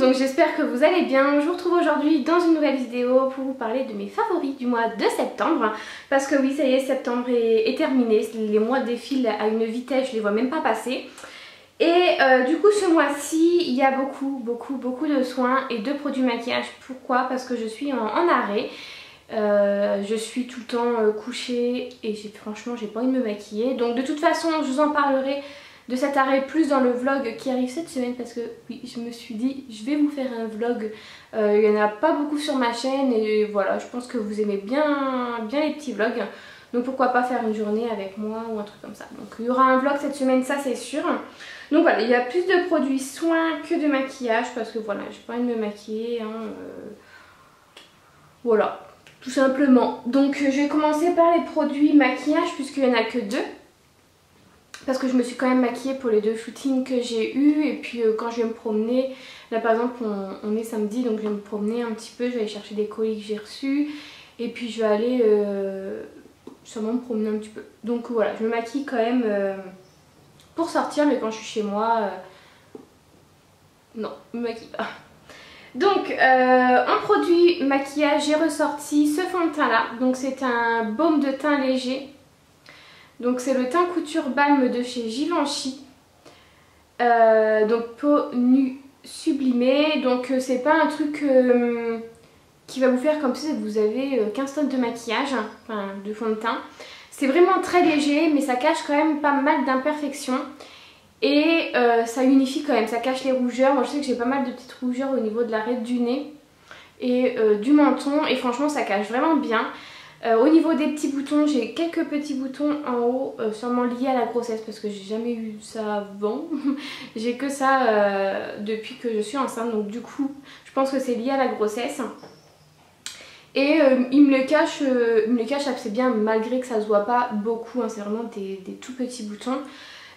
donc j'espère que vous allez bien. Je vous retrouve aujourd'hui dans une nouvelle vidéo pour vous parler de mes favoris du mois de septembre. Parce que oui, ça y est, septembre est terminé, les mois défilent à une vitesse, je les vois même pas passer. Et du coup ce mois-ci, il y a beaucoup de soins et de produits maquillage. Pourquoi? Parce que je suis en arrêt. Je suis tout le temps couchée et franchement j'ai pas envie de me maquiller. Donc de toute façon je vous en parlerai de cet arrêt plus dans le vlog qui arrive cette semaine, parce que oui, je me suis dit je vais vous faire un vlog. Il y en a pas beaucoup sur ma chaîne et voilà, je pense que vous aimez bien les petits vlogs. Donc pourquoi pas faire une journée avec moi ou un truc comme ça. Donc il y aura un vlog cette semaine, ça c'est sûr. Donc voilà, il y a plus de produits soins que de maquillage parce que voilà, j'ai pas envie de me maquiller hein, voilà, tout simplement. Donc je vais commencer par les produits maquillage puisqu'il n'y en a que deux. Parce que je me suis quand même maquillée pour les deux shootings que j'ai eu. Et puis quand je vais me promener, là par exemple on est samedi, donc je vais me promener un petit peu. Je vais aller chercher des colis que j'ai reçus. Et puis je vais aller sûrement me promener un petit peu. Donc voilà, je me maquille quand même pour sortir. Mais quand je suis chez moi, non, je me maquille pas. Donc en produit maquillage, j'ai ressorti ce fond de teint là. Donc c'est un baume de teint léger. Donc c'est le teint couture balme de chez Givenchy. Donc peau nue sublimée. Donc c'est pas un truc qui va vous faire comme si vous avez 15 tonnes de maquillage, enfin de fond de teint. C'est vraiment très léger mais ça cache quand même pas mal d'imperfections. Et ça unifie quand même, ça cache les rougeurs. Moi je sais que j'ai pas mal de petites rougeurs au niveau de l'arête du nez et du menton. Et franchement ça cache vraiment bien. Au niveau des petits boutons, j'ai quelques petits boutons en haut, sûrement liés à la grossesse parce que j'ai jamais eu ça avant. J'ai que ça depuis que je suis enceinte, donc du coup je pense que c'est lié à la grossesse. Et il me le cache assez bien malgré que ça se voit pas beaucoup, hein, c'est vraiment des tout petits boutons.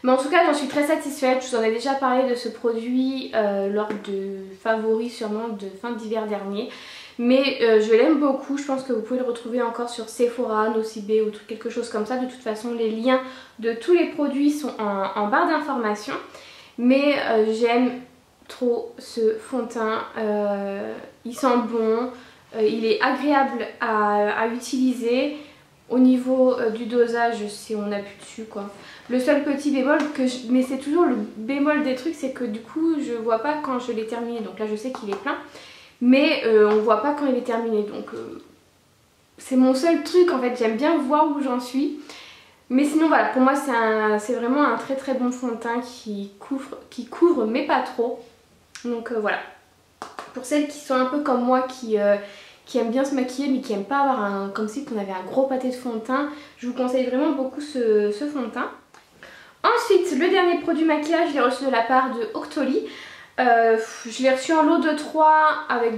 Mais en tout cas j'en suis très satisfaite, je vous en ai déjà parlé de ce produit lors de favoris sûrement de fin d'hiver dernier. Mais je l'aime beaucoup, je pense que vous pouvez le retrouver encore sur Sephora, Nocibé ou quelque chose comme ça. De toute façon les liens de tous les produits sont en barre d'informations. Mais j'aime trop ce fond de teint, il sent bon, il est agréable à utiliser. Au niveau du dosage, si on appuie dessus quoi. Le seul petit bémol, mais c'est toujours le bémol des trucs, c'est que du coup je vois pas quand je l'ai terminé. Donc là je sais qu'il est plein. Mais on voit pas quand il est terminé, donc c'est mon seul truc en fait, j'aime bien voir où j'en suis. Mais sinon voilà, pour moi c'est vraiment un très bon fond de teint qui couvre mais pas trop. Donc voilà, pour celles qui sont un peu comme moi qui aiment bien se maquiller mais qui aiment pas avoir comme si on avait un gros pâté de fond de teint, je vous conseille vraiment beaucoup ce fond de teint. Ensuite, le dernier produit maquillage, je l'ai reçu de la part de Octoly. Je l'ai reçu en lot de 3 avec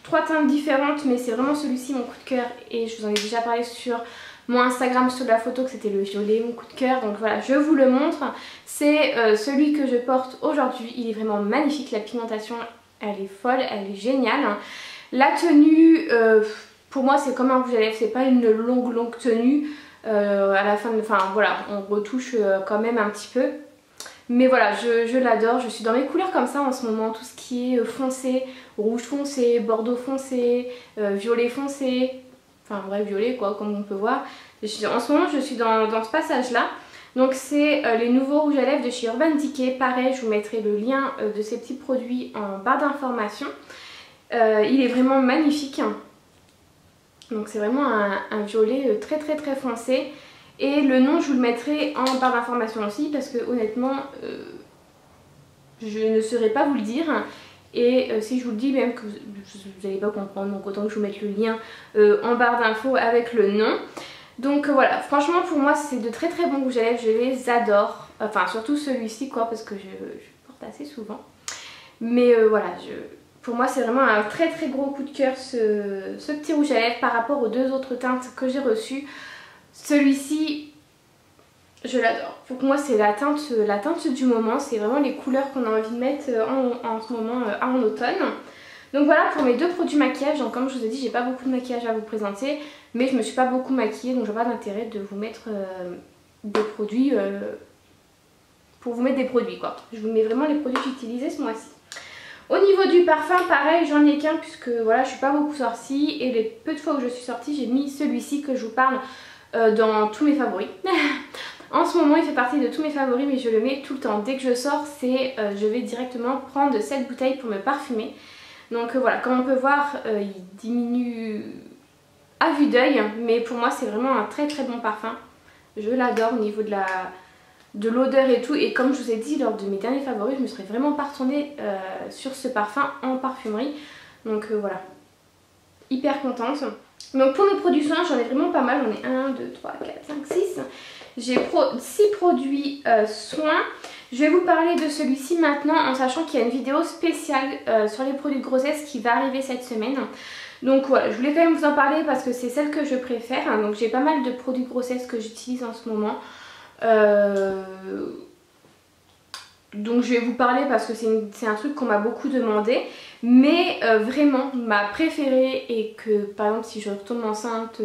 3 teintes différentes, mais c'est vraiment celui-ci mon coup de cœur et je vous en ai déjà parlé sur mon Instagram sur la photo que c'était le violet mon coup de cœur. Donc voilà, je vous le montre. C'est celui que je porte aujourd'hui, il est vraiment magnifique, la pigmentation elle est folle, elle est géniale. La tenue pour moi c'est comme un rouge à lèvres, c'est pas une longue tenue. À la fin, enfin voilà, on retouche quand même un petit peu. Mais voilà, je l'adore, je suis dans mes couleurs comme ça en ce moment, tout ce qui est foncé, rouge foncé, bordeaux foncé, violet foncé, enfin bref violet quoi comme on peut voir. En ce moment je suis dans ce passage là. Donc c'est les nouveaux rouges à lèvres de chez Urban Decay, pareil je vous mettrai le lien de ces petits produits en barre d'informations. Il est vraiment magnifique. Donc c'est vraiment un violet très foncé. Et le nom je vous le mettrai en barre d'informations aussi parce que honnêtement je ne saurais pas vous le dire. Et si je vous le dis même que vous n'allez pas comprendre, donc autant que je vous mette le lien en barre d'infos avec le nom. Donc voilà, franchement pour moi c'est de très bons rouges à lèvres, je les adore. Enfin surtout celui-ci quoi parce que je porte assez souvent. Mais voilà, pour moi c'est vraiment un très gros coup de cœur ce petit rouge à lèvres par rapport aux deux autres teintes que j'ai reçues. Celui-ci, je l'adore. Pour moi c'est la teinte du moment, c'est vraiment les couleurs qu'on a envie de mettre en ce moment en automne. Donc voilà pour mes deux produits maquillage. Donc comme je vous ai dit, j'ai pas beaucoup de maquillage à vous présenter, mais je me suis pas beaucoup maquillée donc je vois pas d'intérêt de vous mettre des produits pour vous mettre des produits quoi. Je vous mets vraiment les produits que j'ai utilisés ce mois-ci. Au niveau du parfum, pareil, j'en ai qu'un puisque voilà, je suis pas beaucoup sortie et les peu de fois où je suis sortie, j'ai mis celui-ci que je vous parle dans tous mes favoris. En ce moment, il fait partie de tous mes favoris, mais je le mets tout le temps. Dès que je sors, je vais directement prendre cette bouteille pour me parfumer. Donc voilà, comme on peut voir, il diminue à vue d'œil, mais pour moi, c'est vraiment un très très bon parfum. Je l'adore au niveau de l'odeur et tout, et comme je vous ai dit lors de mes derniers favoris, je me serais vraiment pas retournée sur ce parfum en parfumerie. Donc voilà, hyper contente. Donc pour mes produits soins, j'en ai vraiment pas mal, j'en ai 1, 2, 3, 4, 5, 6. J'ai 6 produits soins. Je vais vous parler de celui-ci maintenant en sachant qu'il y a une vidéo spéciale sur les produits de grossesse qui va arriver cette semaine. Donc voilà, je voulais quand même vous en parler parce que c'est celle que je préfère. Donc j'ai pas mal de produits de grossesse que j'utilise en ce moment. Donc je vais vous parler parce que c'est un truc qu'on m'a beaucoup demandé. Mais vraiment ma préférée, et que par exemple si je retombe enceinte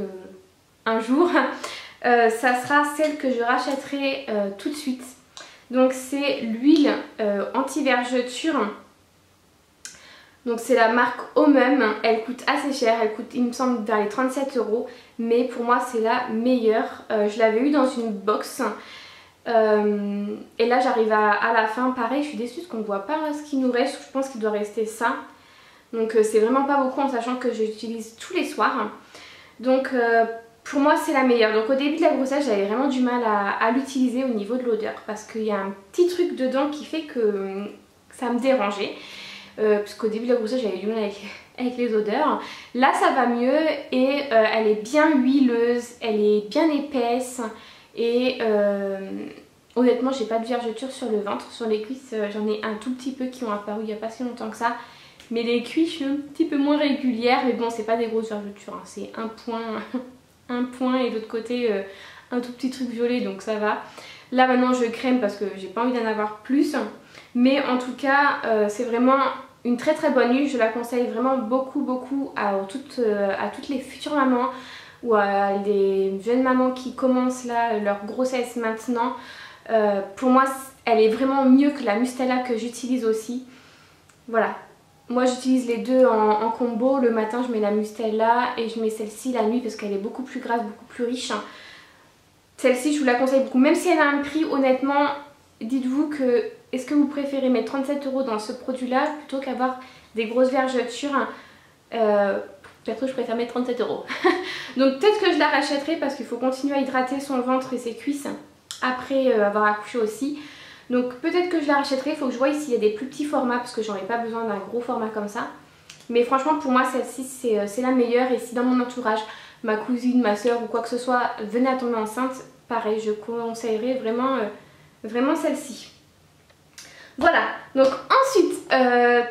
un jour, ça sera celle que je rachèterai tout de suite. Donc c'est l'huile anti-vergeture. Donc c'est la marque Omum, elle coûte assez cher, elle coûte il me semble vers les 37 €. Mais pour moi c'est la meilleure. Je l'avais eu dans une box. Et là j'arrive à la fin, pareil je suis déçue parce qu'on ne voit pas ce qu'il nous reste. Je pense qu'il doit rester ça. Donc c'est vraiment pas beaucoup en sachant que j'utilise tous les soirs. Donc pour moi c'est la meilleure. Donc au début de la grossesse j'avais vraiment du mal à l'utiliser au niveau de l'odeur. Parce qu'il y a un petit truc dedans qui fait que ça me dérangeait. Puisqu'au début de la grossesse j'avais du mal avec les odeurs. Là ça va mieux et elle est bien huileuse, elle est bien épaisse. Et honnêtement j'ai pas de vergeture sur le ventre. Sur les cuisses j'en ai un tout petit peu qui ont apparu il n'y a pas si longtemps que ça. Mais les cuisses je suis un petit peu moins régulière. Mais bon c'est pas des grosses vergetures hein. C'est un point, un point et de l'autre côté un tout petit truc violet, donc ça va. Là maintenant je crème parce que j'ai pas envie d'en avoir plus. Mais en tout cas c'est vraiment une très très bonne huile. Je la conseille vraiment beaucoup à toutes les futures mamans ou à des jeunes mamans qui commencent là leur grossesse maintenant. Pour moi elle est vraiment mieux que la Mustela que j'utilise aussi. Voilà, moi j'utilise les deux en combo. Le matin je mets la Mustela et je mets celle-ci la nuit parce qu'elle est beaucoup plus grasse, beaucoup plus riche. Celle-ci je vous la conseille beaucoup, même si elle a un prix honnêtement. Dites-vous que est-ce que vous préférez mettre 37 € dans ce produit là plutôt qu'avoir des grosses vergetures. Perso je préfère mettre 37 €. Donc peut-être que je la rachèterai parce qu'il faut continuer à hydrater son ventre et ses cuisses après avoir accouché aussi. Donc peut-être que je la rachèterai, il faut que je voie s'il y a des plus petits formats parce que j'en ai pas besoin d'un gros format comme ça. Mais franchement pour moi celle-ci c'est la meilleure. Et si dans mon entourage ma cousine, ma soeur ou quoi que ce soit venait à tomber enceinte, pareil je conseillerais vraiment celle-ci. Voilà, donc ensuite,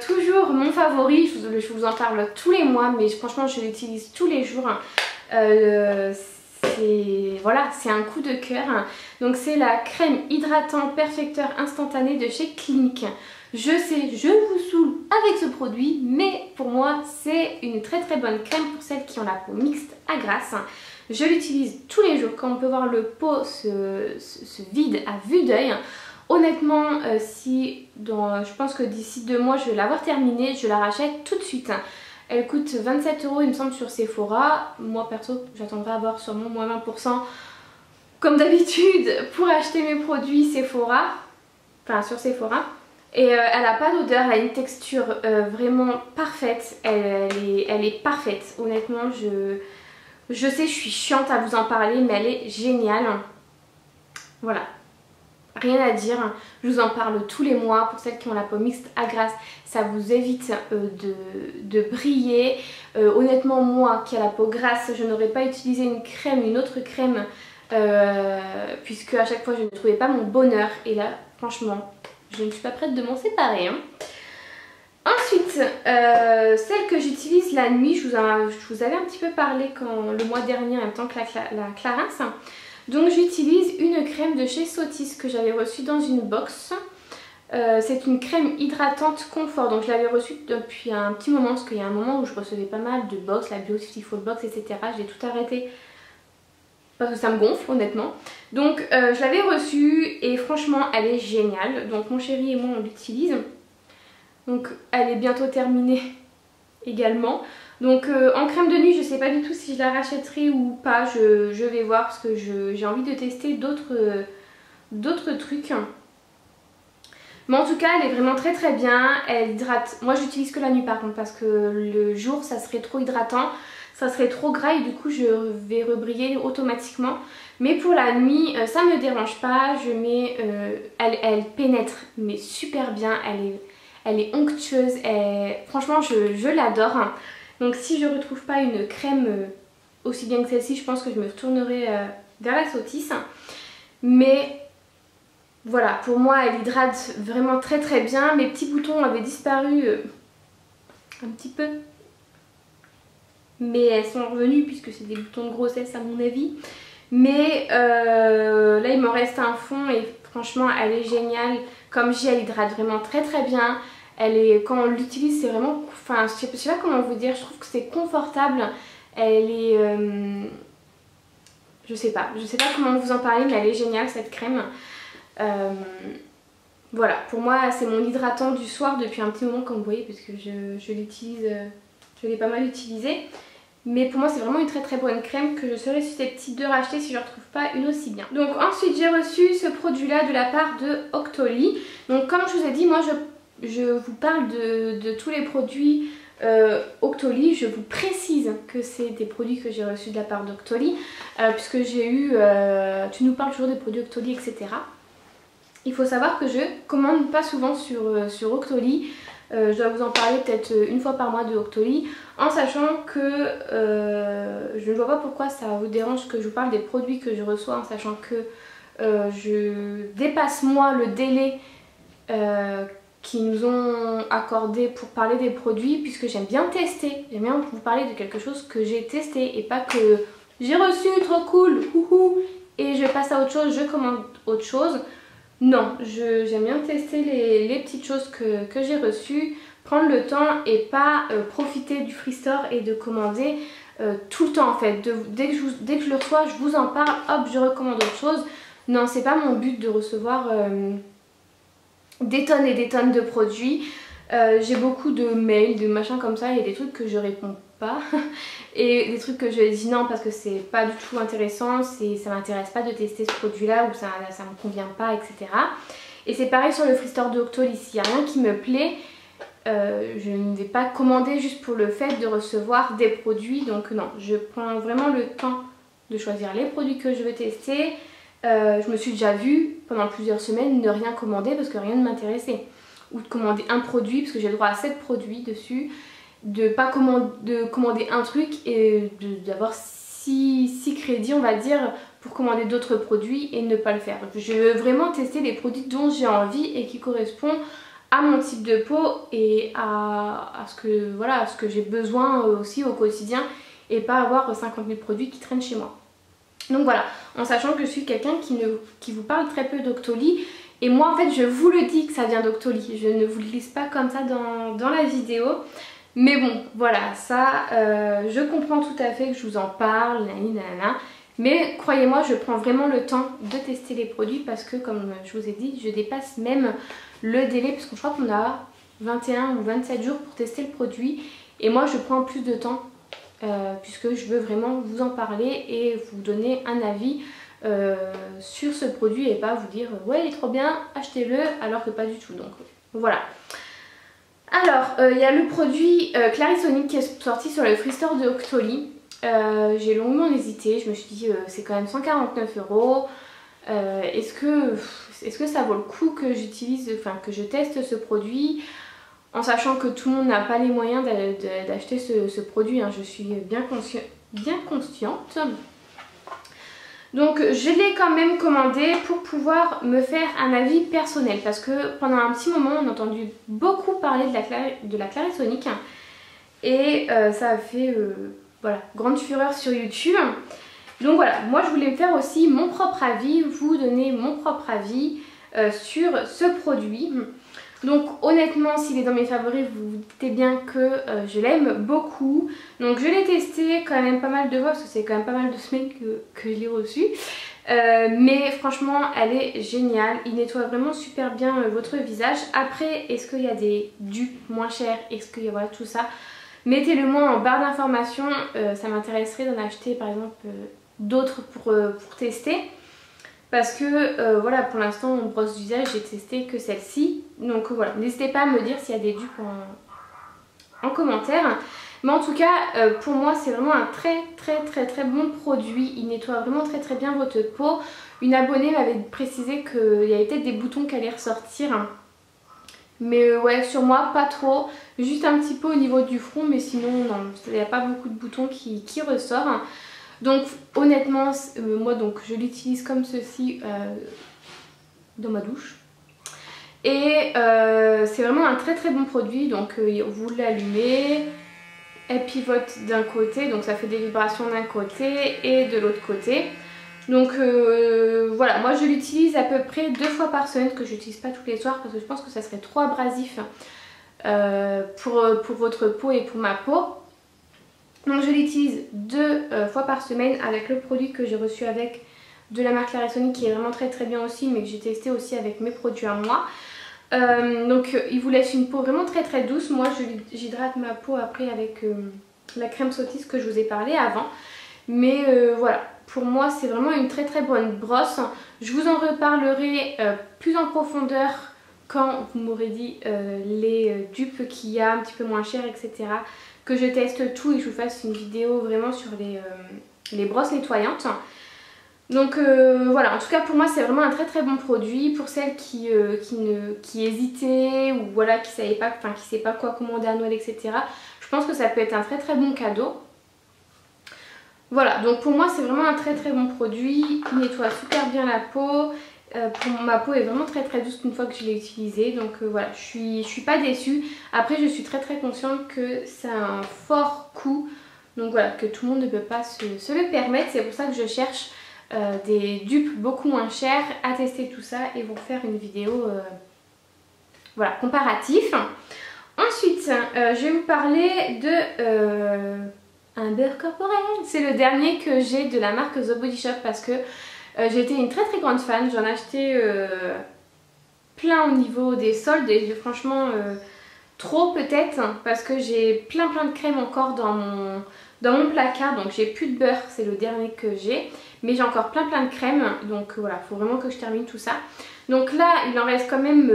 toujours mon favori, je vous en parle tous les mois, mais franchement je l'utilise tous les jours. Voilà, c'est un coup de cœur. Donc c'est la crème hydratant perfecteur instantané de chez Clinique. Je sais, je vous saoule avec ce produit, mais pour moi c'est une très très bonne crème pour celles qui ont la peau mixte à grasse. Je l'utilise tous les jours. Comme on peut voir, le pot se vide à vue d'œil. Honnêtement, je pense que d'ici 2 mois je vais l'avoir terminée, je la rachète tout de suite. Elle coûte 27 € il me semble sur Sephora. Moi perso j'attendrai à avoir sûrement moins 20% comme d'habitude pour acheter mes produits Sephora. Enfin sur Sephora. Et elle n'a pas d'odeur, elle a une texture vraiment parfaite. Elle est parfaite. Honnêtement je sais je suis chiante à vous en parler mais elle est géniale. Voilà. Rien à dire, je vous en parle tous les mois. Pour celles qui ont la peau mixte à grasse, ça vous évite de briller. Honnêtement moi qui a la peau grasse, je n'aurais pas utilisé une autre crème puisque à chaque fois je ne trouvais pas mon bonheur. Et là franchement je ne suis pas prête de m'en séparer hein. Ensuite, celle que j'utilise la nuit, je vous avais un petit peu parlé le mois dernier en même temps que la Clarins. Donc j'utilise une crème de chez Sotis que j'avais reçue dans une box. C'est une crème hydratante confort. Donc je l'avais reçue depuis un petit moment parce qu'il y a un moment où je recevais pas mal de box, la Beautiful Box, etc. J'ai tout arrêté parce que ça me gonfle honnêtement. Donc je l'avais reçue et franchement elle est géniale. Donc mon chéri et moi on l'utilise. Donc elle est bientôt terminée également. Donc en crème de nuit, je sais pas du tout si je la rachèterai ou pas, je vais voir parce que j'ai envie de tester d'autres trucs. Mais en tout cas elle est vraiment très très bien, elle hydrate. Moi j'utilise que la nuit par contre parce que le jour ça serait trop hydratant, ça serait trop gras et du coup je vais rebriller automatiquement. Mais pour la nuit ça me dérange pas, je mets, elle pénètre mais super bien, elle est onctueuse, franchement je l'adore. Donc si je retrouve pas une crème aussi bien que celle-ci, je pense que je me retournerai vers la Sotis. Mais voilà, pour moi elle hydrate vraiment très très bien. Mes petits boutons avaient disparu un petit peu, mais elles sont revenues puisque c'est des boutons de grossesse à mon avis. Mais là il me reste un fond et franchement elle est géniale. Comme je dis, elle hydrate vraiment très très bien. Elle est, quand on l'utilise c'est vraiment, enfin je sais pas comment vous dire, je trouve que c'est confortable. Elle est, je sais pas comment vous en parler, mais elle est géniale cette crème. Voilà, pour moi c'est mon hydratant du soir depuis un petit moment comme vous voyez, parce que je l'utilise, je l'ai pas mal utilisé. Mais pour moi c'est vraiment une très très bonne crème que je serais susceptible de racheter si je ne retrouve pas une aussi bien. Donc ensuite j'ai reçu ce produit là de la part de Octoly. Donc comme je vous ai dit, moi je vous parle de tous les produits Octoly. Je vous précise que c'est des produits que j'ai reçus de la part d'Octoly, puisque j'ai eu, tu nous parles toujours des produits Octoly, etc. Il faut savoir que je commande pas souvent sur Octoly. Je dois vous en parler peut-être une fois par mois de Octoly, en sachant que je ne vois pas pourquoi ça vous dérange que je vous parle des produits que je reçois, en sachant que je dépasse moi le délai qu'ils nous ont accordé pour parler des produits, puisque j'aime bien tester, j'aime bien vous parler de quelque chose que j'ai testé et pas que j'ai reçu, trop cool, ouhou, et je passe à autre chose, je commande autre chose. Non, j'aime bien tester les petites choses que j'ai reçues, prendre le temps et pas profiter du Free Store et de commander tout le temps en fait. Dès que je le reçois, je vous en parle, hop, je recommande autre chose. Non, c'est pas mon but de recevoir des tonnes et des tonnes de produits. J'ai beaucoup de mails, de machins comme ça, il y a des trucs que je réponds pas et des trucs que je dis non parce que c'est pas du tout intéressant, ça m'intéresse pas de tester ce produit là ou ça me convient pas, etc. Et c'est pareil sur le Free Store de Octoly, s'il n'y a rien qui me plaît, je ne vais pas commander juste pour le fait de recevoir des produits. Donc non, je prends vraiment le temps de choisir les produits que je veux tester. Je me suis déjà vue pendant plusieurs semaines ne rien commander parce que rien ne m'intéressait, ou de commander un produit parce que j'ai le droit à 7 produits dessus, de pas commander un truc et d'avoir 6 crédits on va dire pour commander d'autres produits et ne pas le faire. Donc je veux vraiment tester les produits dont j'ai envie et qui correspondent à mon type de peau et à ce que j'ai besoin aussi au quotidien, et pas avoir 50 000 produits qui traînent chez moi. Donc voilà, en sachant que je suis quelqu'un qui vous parle très peu d'Octoly. Et moi en fait je vous le dis que ça vient d'Octoly, je ne vous le glisse pas comme ça dans la vidéo. Mais bon voilà, ça je comprends tout à fait que je vous en parle, nanana. Mais croyez-moi, je prends vraiment le temps de tester les produits parce que comme je vous ai dit, je dépasse même le délai, parce que je crois qu'on a 21 ou 27 jours pour tester le produit. Et moi je prends plus de temps puisque je veux vraiment vous en parler et vous donner un avis sur ce produit et pas vous dire ouais il est trop bien, achetez-le, alors que pas du tout. Donc voilà. Alors il y a le produit Clarisonic qui est sorti sur le Free Store de Octoly. J'ai longuement hésité, je me suis dit c'est quand même 149 €. Est-ce que ça vaut le coup que j'utilise, enfin que je teste ce produit, en sachant que tout le monde n'a pas les moyens d'acheter ce produit, hein, je suis bien consciente. Donc je l'ai quand même commandé pour pouvoir me faire un avis personnel, parce que pendant un petit moment on a entendu beaucoup parler de la Clarisonic et ça a fait voilà, grande fureur sur YouTube. Donc voilà, moi je voulais me faire aussi mon propre avis, vous donner mon propre avis sur ce produit. Donc honnêtement, s'il est dans mes favoris, vous vous doutez bien que je l'aime beaucoup. Donc je l'ai testé quand même pas mal de fois, parce que c'est quand même pas mal de semaines que je l'ai reçu. Mais franchement elle est géniale, il nettoie vraiment super bien votre visage. Après est-ce qu'il y a des dupes moins chères, est-ce qu'il y a voilà, tout ça, mettez-le moi en barre d'informations, ça m'intéresserait d'en acheter par exemple d'autres pour tester. Parce que voilà, pour l'instant mon brosse visage j'ai testé que celle-ci. Donc voilà, n'hésitez pas à me dire s'il y a des dupes en commentaire. Mais en tout cas pour moi c'est vraiment un très bon produit. Il nettoie vraiment très bien votre peau. Une abonnée m'avait précisé qu'il y avait peut-être des boutons qui allaient ressortir. Mais ouais, sur moi pas trop. Juste un petit peu au niveau du front, mais sinon non, il n'y a pas beaucoup de boutons qui ressortent. Donc honnêtement moi donc je l'utilise comme ceci dans ma douche. Et c'est vraiment un très bon produit. Donc vous l'allumez, elle pivote d'un côté, donc ça fait des vibrations d'un côté et de l'autre côté. Donc voilà, moi je l'utilise à peu près 2 fois par semaine, que j'utilise pas tous les soirs parce que je pense que ça serait trop abrasif pour votre peau et pour ma peau. Donc je l'utilise 2 fois par semaine avec le produit que j'ai reçu avec de la marque Clarisonic qui est vraiment très bien aussi, mais que j'ai testé aussi avec mes produits à moi. Donc il vous laisse une peau vraiment très douce. Moi j'hydrate ma peau après avec la crème Sotis que je vous ai parlé avant. Mais voilà, pour moi c'est vraiment une très bonne brosse. Je vous en reparlerai plus en profondeur quand vous m'aurez dit les dupes qu'il y a un petit peu moins chères, etc. Que je teste tout et que je vous fasse une vidéo vraiment sur les brosses nettoyantes. Donc voilà, en tout cas pour moi c'est vraiment un très bon produit. Pour celles qui hésitaient ou voilà, qui ne savaient pas quoi commander à Noël, etc. Je pense que ça peut être un très bon cadeau. Voilà, donc pour moi c'est vraiment un très bon produit. Il nettoie super bien la peau. Ma peau est vraiment très douce une fois que je l'ai utilisé. Donc voilà, je suis pas déçue. Après je suis très consciente que c'est un fort coût. Donc voilà, que tout le monde ne peut pas se le permettre. C'est pour ça que je cherche des dupes beaucoup moins chères à tester tout ça et vous faire une vidéo voilà, comparatif. Ensuite je vais vous parler de un beurre corporel. C'est le dernier que j'ai de la marque The Body Shop parce que j'ai été une très grande fan. J'en ai acheté plein au niveau des soldes et franchement trop peut-être parce que j'ai plein de crèmes encore dans mon placard. Donc j'ai plus de beurre, c'est le dernier que j'ai, mais j'ai encore plein de crèmes. Donc voilà, il faut vraiment que je termine tout ça. Donc là il en reste quand même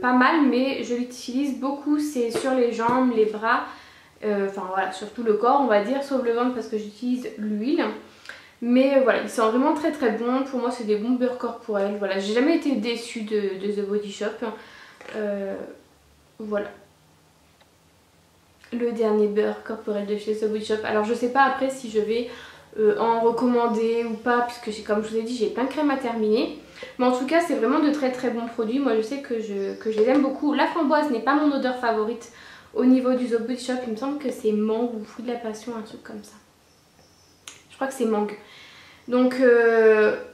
pas mal, mais je l'utilise beaucoup. C'est sur les jambes, les bras, enfin voilà, surtout le corps on va dire, sauf le ventre parce que j'utilise l'huile. Mais voilà, ils sont vraiment très bons. Pour moi c'est des bons beurres corporels. Voilà, j'ai jamais été déçue de The Body Shop. Voilà, le dernier beurre corporel de chez The Body Shop. Alors je sais pas après si je vais en recommander ou pas, puisque comme je vous ai dit j'ai plein de crèmes à terminer. Mais en tout cas c'est vraiment de très bons produits. Moi je sais que je les aime beaucoup. La framboise n'est pas mon odeur favorite au niveau du The Body Shop. Il me semble que c'est mangue ou fruit de la passion, un truc comme ça. Je crois que c'est mangue. Donc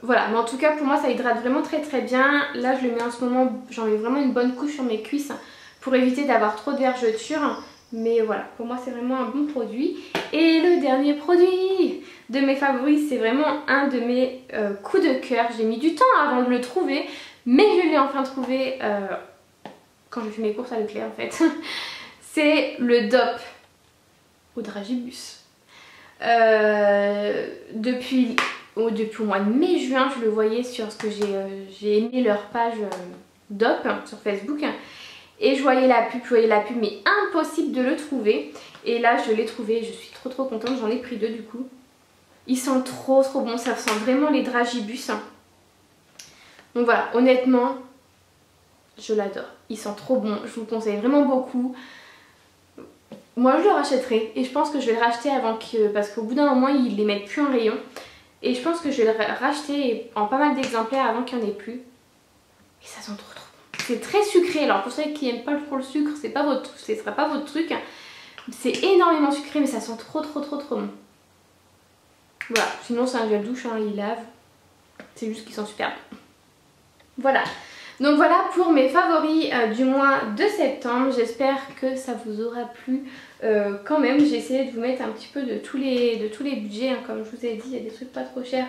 voilà, mais en tout cas pour moi ça hydrate vraiment très bien. Là je le mets en ce moment, j'en mets vraiment une bonne couche sur mes cuisses pour éviter d'avoir trop de vergetures. Mais voilà, pour moi c'est vraiment un bon produit. Et le dernier produit de mes favoris, c'est vraiment un de mes coups de cœur. J'ai mis du temps avant de le trouver, mais je l'ai enfin trouvé quand je fais mes courses à Leclerc en fait. C'est le DOP au Dragibus. Depuis au mois de mai-juin, je le voyais sur ce que j'ai aimé leur page DOP sur Facebook. Et je voyais la pub, mais impossible de le trouver. Et là je l'ai trouvé, je suis trop contente, j'en ai pris 2 du coup. Ils sont trop bons, ça sent vraiment les Dragibus. Donc voilà, honnêtement, je l'adore. Ils sont trop bons, je vous le conseille vraiment beaucoup. Moi je le rachèterai et je pense que je vais le racheter avant que... Parce qu'au bout d'un moment ils les mettent plus en rayon. Et je pense que je vais le racheter en pas mal d'exemplaires avant qu'il n'y en ait plus. Et ça sent trop bon. C'est très sucré, alors pour ceux qui n'aiment pas trop le sucre, ce sera pas votre truc. C'est énormément sucré mais ça sent trop bon. Voilà, sinon c'est un gel douche, hein, il lave. C'est juste qu'ils sont super bons. Voilà. Donc voilà pour mes favoris du mois de septembre. J'espère que ça vous aura plu quand même. J'ai essayé de vous mettre un petit peu de tous les budgets, hein. Comme je vous ai dit, il y a des trucs pas trop chers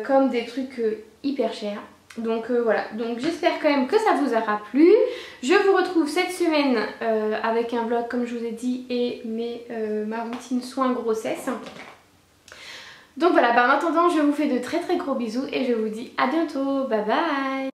comme des trucs hyper chers. Donc voilà, donc j'espère quand même que ça vous aura plu. Je vous retrouve cette semaine avec un vlog comme je vous ai dit et ma routine soins grossesse. Donc voilà, en attendant je vous fais de très très gros bisous et je vous dis à bientôt, bye bye.